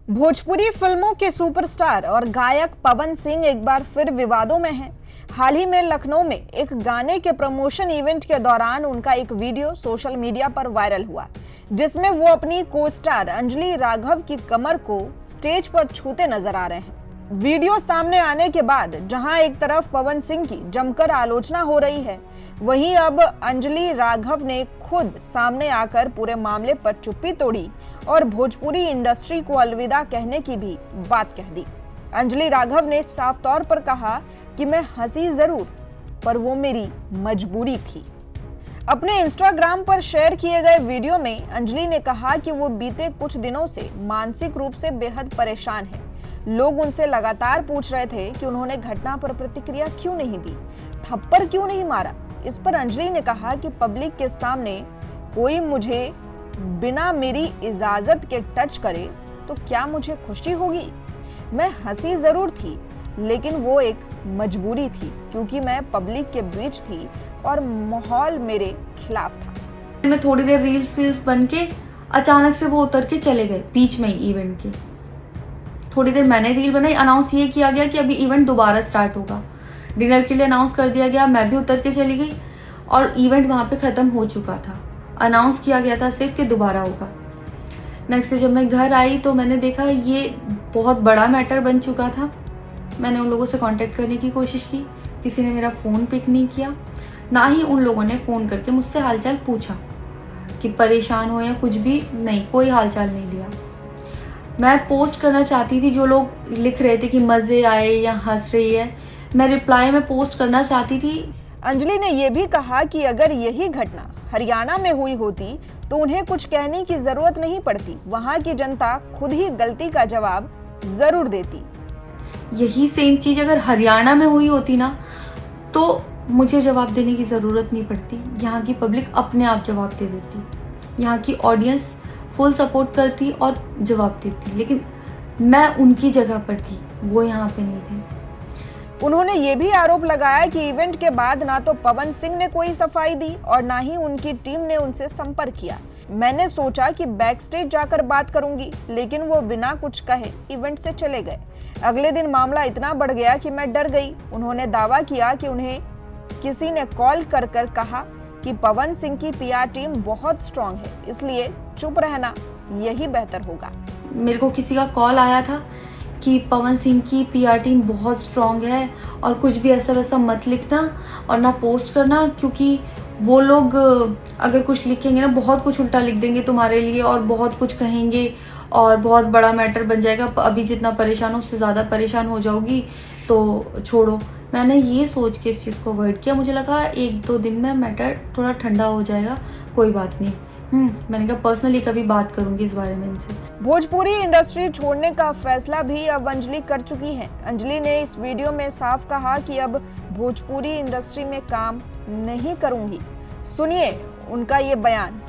भोजपुरी फिल्मों के सुपरस्टार और गायक पवन सिंह एक बार फिर विवादों में हैं। हाल ही में लखनऊ में एक गाने के प्रमोशन इवेंट के दौरान उनका एक वीडियो सोशल मीडिया पर वायरल हुआ, जिसमें वो अपनी को स्टार अंजलि राघव की कमर को स्टेज पर छूते नजर आ रहे हैं। वीडियो सामने आने के बाद जहां एक तरफ पवन सिंह की जमकर आलोचना हो रही है, वहीं अब अंजलि राघव ने खुद सामने आकर पूरे मामले पर चुप्पी तोड़ी और भोजपुरी इंडस्ट्री को अलविदा कहने की भी बात कह दी। अंजलि राघव ने साफ तौर पर कहा कि मैं हंसी जरूर, पर वो मेरी मजबूरी थी। अपने इंस्टाग्राम पर शेयर किए गए वीडियो में अंजलि ने कहा कि वो बीते कुछ दिनों से मानसिक रूप से बेहद परेशान है। लोग उनसे लगातार पूछ रहे थे कि उन्होंने घटना पर प्रतिक्रिया क्यों नहीं दी, थप्पड़ क्यों नहीं मारा। इस पर अंजलि ने कहा कि पब्लिक के सामने कोई मुझे बिना मेरी इजाजत के टच करे तो क्या मुझे खुशी होगी। मैं हंसी जरूर थी, लेकिन वो एक मजबूरी थी, क्योंकि मैं पब्लिक के बीच थी और माहौल मेरे खिलाफ था। मैं थोड़ी देर रील्स बन के अचानक से वो उतर के चले गए बीच में ही इवेंट के। थोड़ी देर मैंने रील बनाई, अनाउंस ये किया गया कि अभी इवेंट दोबारा स्टार्ट होगा। डिनर के लिए अनाउंस कर दिया गया, मैं भी उतर के चली गई और इवेंट वहां पे खत्म हो चुका था। अनाउंस किया गया था सिर्फ कि दोबारा होगा। नेक्स्ट जब मैं घर आई तो मैंने देखा ये बहुत बड़ा मैटर बन चुका था। मैंने उन लोगों से कांटेक्ट करने की कोशिश की, किसी ने मेरा फ़ोन पिक नहीं किया, ना ही उन लोगों ने फ़ोन करके मुझसे हालचाल पूछा कि परेशान हो या कुछ भी नहीं, कोई हालचाल नहीं लिया। मैं पोस्ट करना चाहती थी, जो लोग लिख रहे थे कि मज़े आए या हंस रही है, मैं रिप्लाई में पोस्ट करना चाहती थी। अंजलि ने यह भी कहा कि अगर यही घटना हरियाणा में हुई होती तो उन्हें कुछ कहने की जरूरत नहीं पड़ती, वहां की जनता खुद ही गलती का जवाब जरूर देती। यही सेम चीज अगर हरियाणा में हुई होती ना, तो मुझे जवाब देने की जरूरत नहीं पड़ती। यहाँ की पब्लिक अपने आप जवाब दे देती, यहाँ की ऑडियंस फुल सपोर्ट करती और जवाब देती, लेकिन मैं उनकी जगह पर थी, वो यहाँ पे नहीं थे। उन्होंने ये भी आरोप लगाया कि इवेंट के बाद ना तो पवन सिंह ने कोई सफाई दी और ना ही उनकी टीम ने उनसे संपर्क किया। मैंने सोचा कि बैक स्टेज जाकर बात करूंगी, लेकिन वो बिना कुछ कहे इवेंट से चले गए। अगले दिन मामला इतना बढ़ गया कि मैं डर गई। उन्होंने दावा किया कि उन्हें किसी ने कॉल कर कहा कि पवन सिंह की पीआर टीम बहुत स्ट्रांग है, इसलिए चुप रहना यही बेहतर होगा। मेरे को किसी का कॉल आया था कि पवन सिंह की पीआर टीम बहुत स्ट्रांग है और कुछ भी ऐसा वैसा मत लिखना और ना पोस्ट करना, क्योंकि वो लोग अगर कुछ लिखेंगे ना, बहुत कुछ उल्टा लिख देंगे तुम्हारे लिए और बहुत कुछ कहेंगे और बहुत बड़ा मैटर बन जाएगा। अभी जितना परेशान हो उससे ज़्यादा परेशान हो जाओगी, तो छोड़ो। मैंने ये सोच के इस चीज़ को अवॉइड किया। मुझे लगा 1-2 दिन में मैटर थोड़ा ठंडा हो जाएगा, कोई बात नहीं। मैंने कहा पर्सनली कभी बात करूंगी इस बारे में इनसे। भोजपुरी इंडस्ट्री छोड़ने का फैसला भी अब अंजलि कर चुकी हैं। अंजलि ने इस वीडियो में साफ कहा कि अब भोजपुरी इंडस्ट्री में काम नहीं करूंगी। सुनिए उनका ये बयान।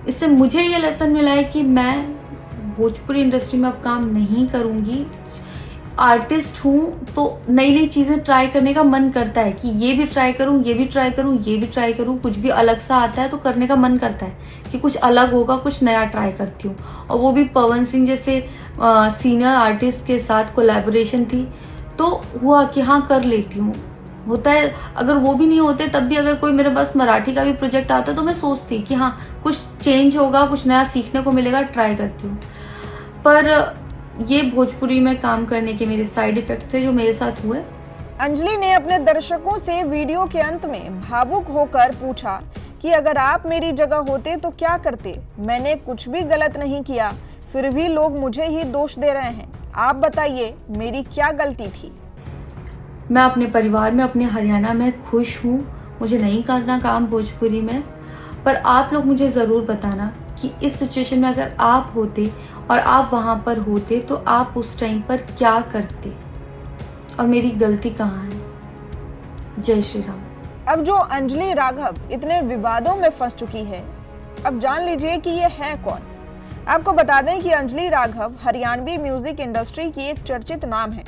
इससे मुझे ये लेसन मिला है कि मैं भोजपुरी इंडस्ट्री में अब काम नहीं करूंगी। आर्टिस्ट हूँ तो नई नई चीज़ें ट्राई करने का मन करता है कि ये भी ट्राई करूँ, ये भी ट्राई करूँ, ये भी ट्राई करूँ। कुछ भी अलग सा आता है तो करने का मन करता है कि कुछ अलग होगा, कुछ नया ट्राई करती हूँ। और वो भी पवन सिंह जैसे सीनियर आर्टिस्ट के साथ कोलैबोरेशन थी, तो हुआ कि हाँ कर लेती हूँ। होता है अगर वो भी नहीं होते तब भी अगर कोई मेरे पास मराठी का भी प्रोजेक्ट आता तो मैं सोचती कि हाँ कुछ चेंज होगा, कुछ नया सीखने को मिलेगा, ट्राई करती हूँ। पर ये भोजपुरी में काम करने के मेरे साइड इफेक्ट थे जो मेरे साथ हुए। अंजलि ने अपने दर्शकों से वीडियो के अंत में भावुक होकर पूछा कि अगर आप मेरी जगह होते तो क्या करते। मैंने कुछ भी गलत नहीं किया, फिर भी लोग मुझे ही दोष दे रहे हैं। आप बताइए मेरी क्या गलती थी। मैं अपने परिवार में, अपने हरियाणा में खुश हूँ। मुझे नहीं करना काम भोजपुरी में, पर आप लोग मुझे ज़रूर बताना कि इस सिचुएशन में अगर आप होते और आप वहाँ पर होते तो आप उस टाइम पर क्या करते और मेरी गलती कहाँ है। जय श्री राम। अब जो अंजलि राघव इतने विवादों में फंस चुकी है, अब जान लीजिए कि ये है कौन। आपको बता दें कि अंजलि राघव हरियाणवी म्यूजिक इंडस्ट्री की एक चर्चित नाम है।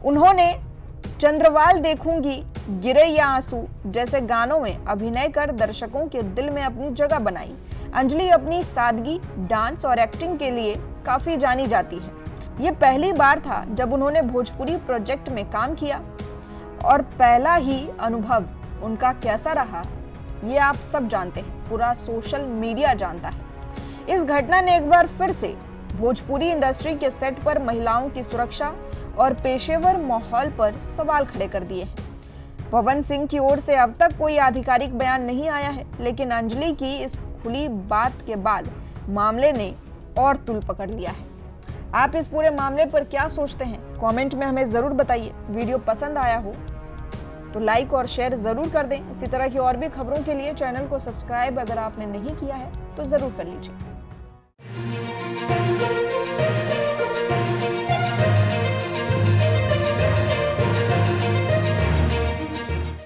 उन्होंने चंद्रवाल देखूंगी, गिरे या आंसू जैसे गानों में अभिनय कर दर्शकों के दिल में अपनी जगह बनाई। अंजलि अपनी सादगी, डांस और एक्टिंग के लिए काफी जानी जाती है। ये पहली बार था जब उन्होंने भोजपुरी प्रोजेक्ट में काम किया और पहला ही अनुभव उनका कैसा रहा ये आप सब जानते हैं, पूरा सोशल मीडिया जानता है। इस घटना ने एक बार फिर से भोजपुरी इंडस्ट्री के सेट पर महिलाओं की सुरक्षा और पेशेवर माहौल पर सवाल खड़े कर दिए हैं। पवन सिंह की ओर से अब तक कोई आधिकारिक बयान नहीं आया है, लेकिन अंजलि की इस खुली बात के बाद मामले ने और तूल पकड़ लिया है। आप इस पूरे मामले पर क्या सोचते हैं? कमेंट में हमें जरूर बताइए। वीडियो पसंद आया हो तो लाइक और शेयर जरूर कर दें। इसी तरह की और भी खबरों के लिए चैनल को सब्सक्राइब अगर आपने नहीं किया है तो जरूर कर लीजिए।